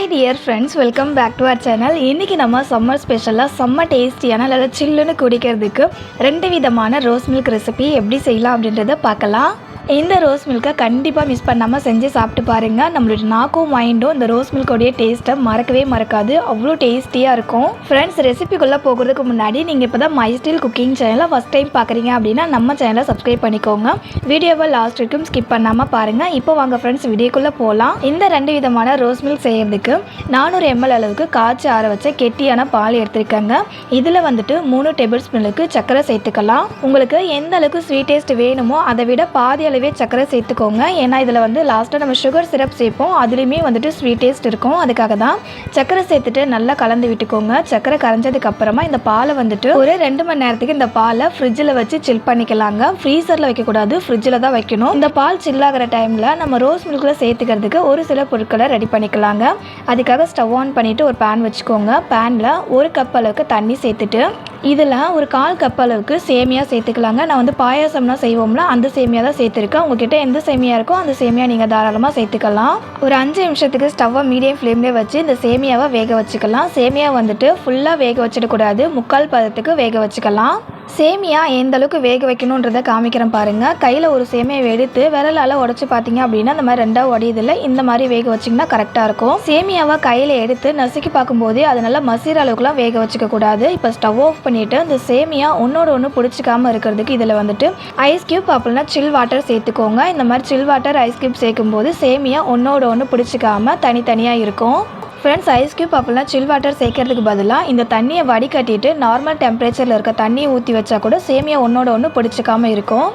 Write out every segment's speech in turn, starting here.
Hi dear friends, welcome back to our channel. இன்னைக்கு நம்ம summer ஸ்பெஷலா செம்ம டேஸ்டியான நல்ல சில்லுன்னு குடிக்கிறதுக்கு ரெண்டு விதமான ரோஸ் மில்க் ரெசிபி எப்படி செய்யலாம் அப்படின்றத பார்க்கலாம். இந்த ரோஸ் மில்கை கண்டிப்பாக மிஸ் பண்ணாமல் செஞ்சு சாப்பிட்டு பாருங்கள். நம்மளுடைய நாக்கும் மைண்டும் இந்த ரோஸ் மில்கோடைய டேஸ்ட்டை மறக்கவே மறக்காது. அவ்வளோ டேஸ்டியாக இருக்கும். ஃப்ரெண்ட்ஸ், ரெசிபிக்குள்ளே போகிறதுக்கு முன்னாடி நீங்கள் இப்போ தான் மை ஸ்டைல் குக்கிங் சேனலை ஃபஸ்ட் டைம் பார்க்குறீங்க அப்படின்னா நம்ம சேனலை சப்ஸ்கிரைப் பண்ணிக்கோங்க. வீடியோவை லாஸ்ட் வரைக்கும் ஸ்கிப் பண்ணாமல் பாருங்கள். இப்போ வாங்க ஃப்ரெண்ட்ஸ், வீடியோக்குள்ளே போகலாம். இந்த ரெண்டு விதமான ரோஸ் மில்க் செய்கிறதுக்கு 400 ml அளவுக்கு காய்ச்சி ஆற வச்ச கெட்டியான பால் எடுத்துருக்கேங்க. இதில் வந்துட்டு 3 டேபிள் ஸ்பூனுக்கு சர்க்கரை சேர்த்துக்கலாம். உங்களுக்கு எந்த அளவுக்கு ஸ்வீட் டேஸ்ட் வேணுமோ அதை விட பாதி அளவே சர்க்கரை சேர்த்துக்கோங்க. ஏன்னா இதில் வந்து லாஸ்ட்டாக நம்ம சுகர் சிரப் சேர்ப்போம், அதுலேயுமே வந்துட்டு ஸ்வீட் டேஸ்ட் இருக்கும். அதுக்காக தான் சர்க்கரை சேர்த்துட்டு நல்லா கலந்து விட்டுக்கோங்க. சர்க்கரை கரைஞ்சதுக்கு அப்புறமா இந்த பாலை வந்துட்டு ஒரு 2 மணி நேரத்துக்கு இந்த பாலை ஃப்ரிட்ஜில் வச்சு சில் பண்ணிக்கலாங்க. ஃப்ரீசரில் வைக்கக்கூடாது, ஃப்ரிட்ஜில் தான் வைக்கணும். இந்த பால் சில்லாகிற டைமில் நம்ம ரோஸ் மில்கில் சேர்த்துக்கிறதுக்கு ஒரு சில பொருட்களை ரெடி பண்ணிக்கலாங்க. அதுக்காக ஸ்டவ் ஆன் பண்ணிவிட்டு ஒரு பேன் வச்சுக்கோங்க. பேனில் 1 கப் அளவுக்கு தண்ணி சேர்த்துட்டு இதில் ஒரு 1/4 கப் அளவுக்கு சேமியா சேர்த்துக்கலாங்க. நான் வந்து பாயாசம்னா செய்வோம்ல, அந்த சேமியா தான் சேர்த்துருக்கேன். உங்ககிட்ட எந்த சேமியா இருக்கோ அந்த சேமியா நீங்கள் தாராளமாக சேர்த்துக்கலாம். ஒரு 5 நிமிஷத்துக்கு ஸ்டவ்வை மீடியம் ஃப்ளேம்லேயே வச்சு இந்த சேமியாவை வேக வச்சுக்கலாம். சேமியா வந்துட்டு ஃபுல்லாக வேக வச்சிடக்கூடாது, 3/4 பதத்துக்கு வேக வச்சுக்கலாம். சேமியா எந்த அளவுக்கு வேக வைக்கணுன்றதை காமிக்கிறேன் பாருங்கள். கையில் ஒரு சேமியாவை எடுத்து விரலால் உடச்சி பார்த்தீங்க அப்படின்னா இந்த மாதிரி 2ஆக உடையதில்லை. இந்த மாதிரி வேக வச்சிங்கன்னா கரெக்டாக இருக்கும். சேமியாவை கையில் எடுத்து நசுக்கி பார்க்கும்போதே அது நல்லா மசிற அளவுக்குலாம் வேக வச்சுக்க கூடாது. இப்போ ஸ்டவ் ஆஃப் பண்ணிவிட்டு இந்த சேமியா ஒன்றோட ஒன்று பிடிச்சிக்காமல் இருக்கிறதுக்கு இதில் வந்துட்டு ஐஸ் கியூப் அப்படின்னா சில் வாட்டர் சேர்த்துக்கோங்க. இந்த மாதிரி சில் வாட்டர் ஐஸ் கியூப் சேர்க்கும்போது சேமியா ஒன்றோட ஒன்று பிடிச்சிக்காமல் தனித்தனியாக இருக்கும். ஃப்ரெண்ட்ஸ், ஐஸ் கியூப் அப்படின்னா சில் வாட்டர் சேர்க்கறதுக்கு பதிலாக இந்த தண்ணியை வடிகட்டிட்டு நார்மல் டெம்பரேச்சரில் இருக்க தண்ணியை ஊற்றி வச்சா கூட சேமியா ஒன்றோட ஒன்று பிடிச்சிக்காமல் இருக்கும்.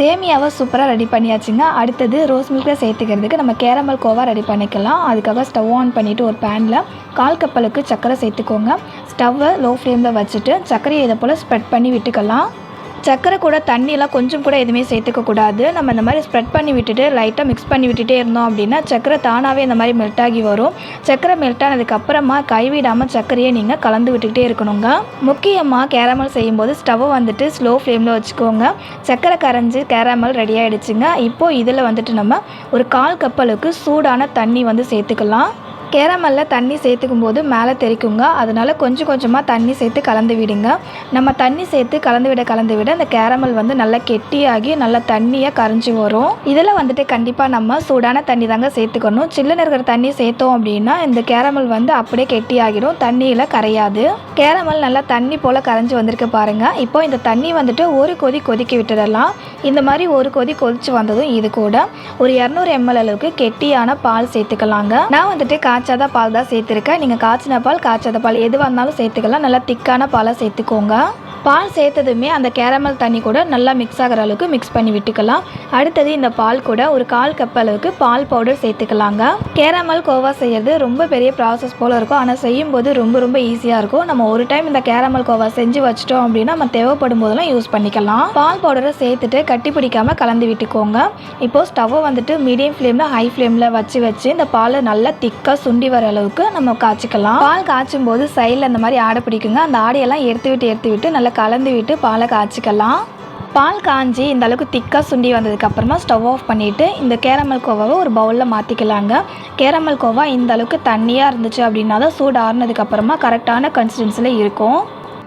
சேமியாவை சூப்பராக ரெடி பண்ணியாச்சுங்க. அடுத்தது ரோஸ் மில்கில் சேர்த்துக்கிறதுக்கு நம்ம கேரமல்கோவா ரெடி பண்ணிக்கலாம். அதுக்காக ஸ்டவ் ஆன் பண்ணிவிட்டு ஒரு பேனில் 1/4 கப் அளவுக்கு சர்க்கரை சேர்த்துக்கோங்க. ஸ்டவ்வை லோ ஃப்ளேமில் வச்சுட்டு சர்க்கரையை இதை போல் ஸ்ப்ரெட் பண்ணி விட்டுக்கலாம். சர்க்கரை கூட தண்ணியெல்லாம் கொஞ்சம் கூட எதுவுமே சேர்த்துக்கக்கூடாது. நம்ம இந்த மாதிரி ஸ்ப்ரெட் பண்ணி விட்டுட்டு லைட்டாக மிக்ஸ் பண்ணி விட்டுட்டே இருந்தோம் அப்படின்னா சர்க்கரை தானாகவே இந்த மாதிரி மெல்ட் ஆகி வரும். சர்க்கரை மெல்ட் ஆனதுக்கப்புறமா கைவிடாமல் சர்க்கரையை நீங்கள் கலந்து விட்டுக்கிட்டே இருக்கணுங்க. முக்கியமாக கேரமல் செய்யும்போது ஸ்டவ்வை வந்துட்டு ஸ்லோ ஃப்ளேமில் வச்சுக்கோங்க. சர்க்கரை கரைஞ்சி கேரமல் ரெடி ஆகிடுச்சுங்க. இப்போது இதில் வந்துட்டு நம்ம ஒரு 1/4 கப் அளவுக்கு சூடான தண்ணி வந்து சேர்த்துக்கலாம். கேரமலில் தண்ணி சேர்த்துக்கும் போது மேலே தெரிக்குங்க, அதனால் கொஞ்சம் கொஞ்சமாக தண்ணி சேர்த்து கலந்து விடுங்க. நம்ம தண்ணி சேர்த்து கலந்து விட இந்த கேரமல் வந்து நல்லா கெட்டியாகி நல்லா தண்ணியாக கரைஞ்சி வரும். இதில் வந்துட்டு கண்டிப்பாக நம்ம சூடான தண்ணி தாங்க சேர்த்துக்கணும். சில்லுன்னு இருக்கிற தண்ணி சேர்த்தோம் அப்படின்னா இந்த கேரமல் வந்து அப்படியே கெட்டியாகிடும், தண்ணியில் கரையாது. கேரமல் நல்லா தண்ணி போல் கரைஞ்சி வந்திருக்கு பாருங்கள். இப்போ இந்த தண்ணி வந்துட்டு ஒரு கொதி கொதிக்க விட்டுடலாம். இந்த மாதிரி ஒரு கொதி கொதிச்சு வந்ததும் இது கூட ஒரு 200 ml அளவுக்கு கெட்டியான பால் சேர்த்துக்கலாங்க. நான் வந்துட்டு காய்ச்சாத பால் தான் சேர்த்துருக்கேன். நீங்கள் காய்ச்சின பால் காய்ச்சாத பால் எதுவாக இருந்தாலும் சேர்த்துக்கலாம். நல்லா திக்கான பாலை சேர்த்துக்கோங்க. பால் சேர்த்ததுமே அந்த கேரமல் தண்ணி கூட நல்லா மிக்ஸ் ஆகிற அளவுக்கு மிக்ஸ் பண்ணி விட்டுக்கலாம். அடுத்தது இந்த பால் கூட ஒரு 1/4 கப் அளவுக்கு பால் பவுடர் சேர்த்துக்கலாங்க. கேரமல் கோவா செய்யறது ரொம்ப பெரிய ப்ராசஸ் போல் இருக்கும், ஆனால் செய்யும்போது ரொம்ப ரொம்ப ஈஸியாக இருக்கும். நம்ம ஒரு டைம் இந்த கேரமல் கோவா செஞ்சு வச்சிட்டோம் அப்படின்னா நம்ம தேவைப்படும் போதெல்லாம் யூஸ் பண்ணிக்கலாம். பால் பவுடரை சேர்த்துட்டு கட்டி பிடிக்காமல் கலந்து விட்டுக்கோங்க. இப்போது ஸ்டவ்வை வந்துட்டு மீடியம் ஃப்ளேமில் ஹை ஃப்ளேமில் வச்சு இந்த பாலை நல்லா திக்காக சுண்டி வர அளவுக்கு நம்ம காய்ச்சிக்கலாம். பால் காய்ச்சும் போது சைடில் அந்த மாதிரி ஆடை பிடிக்குங்க. அந்த ஆடையெல்லாம் எடுத்து விட்டு நல்லா கலந்து விட்டு பாலை காய்ச்சிக்கலாம். பால் காஞ்சி இந்த அளவுக்கு திக்காக சுண்டி வந்ததுக்கப்புறமா ஸ்டவ் ஆஃப் பண்ணிவிட்டு இந்த கேரமல் கோவாவை ஒரு பவுலில் மாற்றிக்கலாங்க. கேரமல் கோவா இந்த அளவுக்கு தண்ணியாக இருந்துச்சு அப்படின்னா தான் சூடு ஆறுனதுக்கப்புறமா கரெக்டான கன்சிஸ்டன்சியில் இருக்கும்.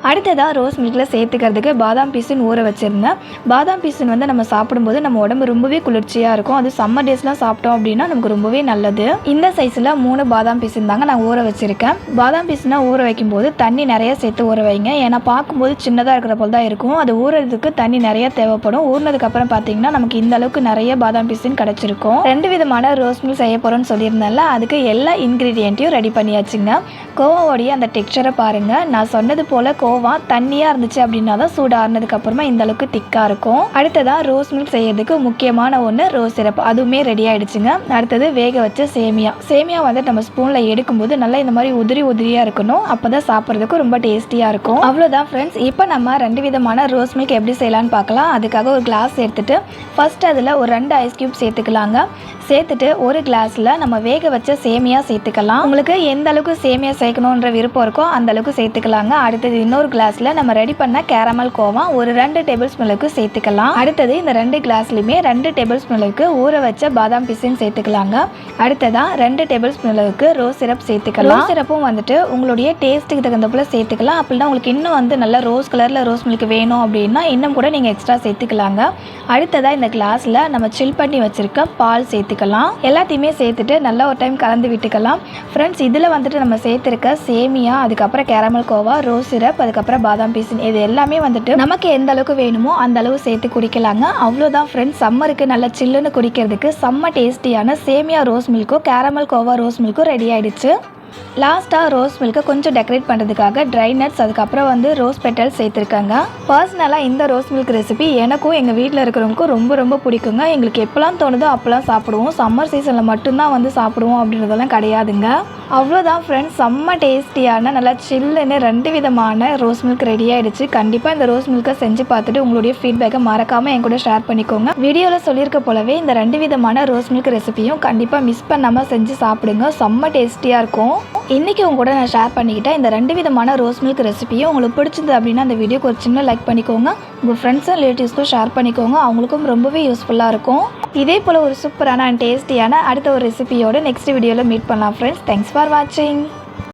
அடுத்ததாக ரோஸ் மில்கில் சேர்த்துக்கிறதுக்கு பாதாம் பீஸின் ஊற வச்சுருந்தேன். பாதாம் பீஸின் வந்து நம்ம சாப்பிடும்போது நம்ம உடம்பு ரொம்பவே குளிர்ச்சியாக இருக்கும். அது சம்மர் டேஸ்லாம் சாப்பிட்டோம் அப்படின்னா நமக்கு ரொம்பவே நல்லது. இந்த சைஸில் 3 பாதாம் பீஸின் தாங்க நான் ஊற வச்சுருக்கேன். பாதாம் பீஸ்னால் ஊற வைக்கும்போது தண்ணி நிறைய சேர்த்து ஊற வைங்க. ஏன்னா பார்க்கும்போது சின்னதாக இருக்கிற போல் தான் இருக்கும். அது ஊறுறதுக்கு தண்ணி நிறைய தேவைப்படும். ஊறினதுக்கப்புறம் பார்த்தீங்கன்னா நமக்கு இந்த அளவுக்கு நிறைய பாதாம் பீஸின் கிடச்சிருக்கும். 2 விதமான ரோஸ் மில்க் செய்ய போகிறோன்னு சொல்லியிருந்தேன்ல, அதுக்கு எல்லா இன்க்ரீடியண்ட்டையும் ரெடி பண்ணியாச்சுங்க. கோவாவோடைய அந்த டெக்ஸ்சரை பாருங்கள். நான் சொன்னது போல் கோவா தண்ணியாக இருந்துச்சு அப்படின்னா தான் சூடு ஆறுனதுக்கு அப்புறமா இந்த அளவுக்கு திக்காக இருக்கும். அடுத்ததாக ரோஸ் மில்க் செய்யறதுக்கு முக்கியமான ஒன்று ரோஸ் சிரப், அதுவுமே ரெடி ஆகிடுச்சுங்க. அடுத்தது வேக வச்ச சேமியா வந்து நம்ம ஸ்பூனில் எடுக்கும்போது நல்லா இந்த மாதிரி உதிரியாக இருக்கணும். அப்போ தான் சாப்பிட்றதுக்கு ரொம்ப டேஸ்டியாக இருக்கும். அவ்வளோதான் ஃப்ரெண்ட்ஸ். இப்போ நம்ம 2 விதமான ரோஸ் மில்க் எப்படி செய்யலான்னு பார்க்கலாம். அதுக்காக ஒரு கிளாஸ் எடுத்துட்டு ஃபர்ஸ்ட் அதில் ஒரு 2 ஐஸ் கியூப் சேர்த்துக்கலாங்க. சேர்த்துட்டு ஒரு கிளாஸில் நம்ம வேக வச்ச சேமியா சேர்த்துக்கலாம். உங்களுக்கு எந்த அளவுக்கு சேமியா சேர்க்கணுன்ற விருப்பம் இருக்கோ அந்த அளவுக்கு சேர்த்துக்கலாங்க. அடுத்தது இன்னொரு இன்னொரு கிளாஸில் நம்ம ரெடி பண்ண கேரமல் கோவா ஒரு 2 டேபிள் ஸ்பூனுக்கு சேர்த்துக்கலாம். அடுத்தது இந்த 2 கிளாஸ்லையுமே 2 டேபிள் ஸ்பூனுக்கு ஊற வச்ச பாதாம் பிசின் சேர்த்துக்கலாங்க. அடுத்ததான் 2 டேபிள் ஸ்பூனுக்கு ரோஸ் சிரப் சேர்த்துக்கலாம். ரோஸ் சிரப்பும் வந்துட்டு உங்களுடைய டேஸ்ட்டுக்கு தகுந்த போல் சேர்த்துக்கலாம். அப்படின்னா உங்களுக்கு இன்னும் வந்து நல்லா ரோஸ் கலரில் ரோஸ் மில்க் வேணும் அப்படின்னா இன்னும் கூட நீங்கள் எக்ஸ்ட்ரா சேர்த்துக்கலாங்க. அடுத்ததாக இந்த கிளாஸில் நம்ம சில் பண்ணி வச்சுருக்க பால் சேர்த்துக்கலாம். எல்லாத்தையுமே சேர்த்துட்டு நல்லா ஒரு டைம் கலந்து விட்டுக்கலாம். ஃப்ரெண்ட்ஸ், இதில் வந்துட்டு நம்ம சேர்த்துருக்க சேமியா, அதுக்கப்புறம் கேரமல் கோவா, ரோஸ் சிரப், அதுக்கப்புறம் பாதாம் பீசின், இது எல்லாமே வந்துட்டு நமக்கு எந்த அளவுக்கு வேணுமோ அந்த அளவு சேர்த்து குடிக்கலாங்க. அவ்வளோதான் ஃப்ரெண்ட்ஸ், சம்மருக்கு நல்லா சில்லுன்னு குடிக்கிறதுக்கு செம்ம டேஸ்டியான சேமியா ரோஸ் மில்க்கும் கேரமெல்கோவா ரோஸ் மில்க்கும் ரெடி ஆகிடுச்சு. லாஸ்ட்டாக ரோஸ் மில்க்கை கொஞ்சம் டெக்கரேட் பண்ணுறதுக்காக ட்ரை நட்ஸ், அதுக்கப்புறம் வந்து ரோஸ் பெட்டல்ஸ் சேர்த்துருக்காங்க. பர்சனலாக இந்த ரோஸ் மில்க் ரெசிபி எனக்கும் எங்கள் வீட்டில் இருக்கிறவங்களுக்கும் ரொம்ப ரொம்ப பிடிக்குங்க. எங்களுக்கு எப்போலாம் தோணுதோ அப்போலாம் சாப்பிடுவோம். சம்மர் சீசனில் மட்டும்தான் வந்து சாப்பிடுவோம் அப்படின்றதெல்லாம் கிடையாதுங்க. அவ்வளோதான் ஃப்ரெண்ட்ஸ், செம்ம டேஸ்டியான நல்லா சில்லுன்னு 2 விதமான ரோஸ் மில்க் ரெடி ஆகிடுச்சு. கண்டிப்பாக இந்த ரோஸ் மில்க்கை செஞ்சு பார்த்துட்டு உங்களுடைய ஃபீட்பேக்கை மறக்காமல் என் கூட ஷேர் பண்ணிக்கோங்க. வீடியோவில் சொல்லியிருக்க போலவே இந்த 2 விதமான ரோஸ் மில்க் ரெசிபியும் கண்டிப்பாக மிஸ் பண்ணாமல் செஞ்சு சாப்பிடுங்க. செம்ம டேஸ்டியாக இருக்கும். இன்றைக்கி உங்க கூட நான் ஷேர் பண்ணிக்கிட்டேன் இந்த 2 விதமான ரோஸ் மில்க் ரெசிபியும் உங்களுக்கு பிடிச்சது அப்படின்னா அந்த வீடியோக்கு ஒரு சின்ன லைக் பண்ணிக்கோங்க. உங்கள் ஃப்ரெண்ட்ஸ் அண்ட் ரிலேட்டிவ்ஸ்க்கும் ஷேர் பண்ணிக்கோங்க. அவங்களுக்கும் ரொம்பவே யூஸ்ஃபுல்லாக இருக்கும். இதே போல் ஒரு சூப்பரான அண்ட் டேஸ்டியான அடுத்த ஒரு ரெசிபியோட நெக்ஸ்ட் வீடியோவில் மீட் பண்ணலாம் ஃப்ரெண்ட்ஸ். தேங்க்ஸ் ஃபார் வாட்சிங்.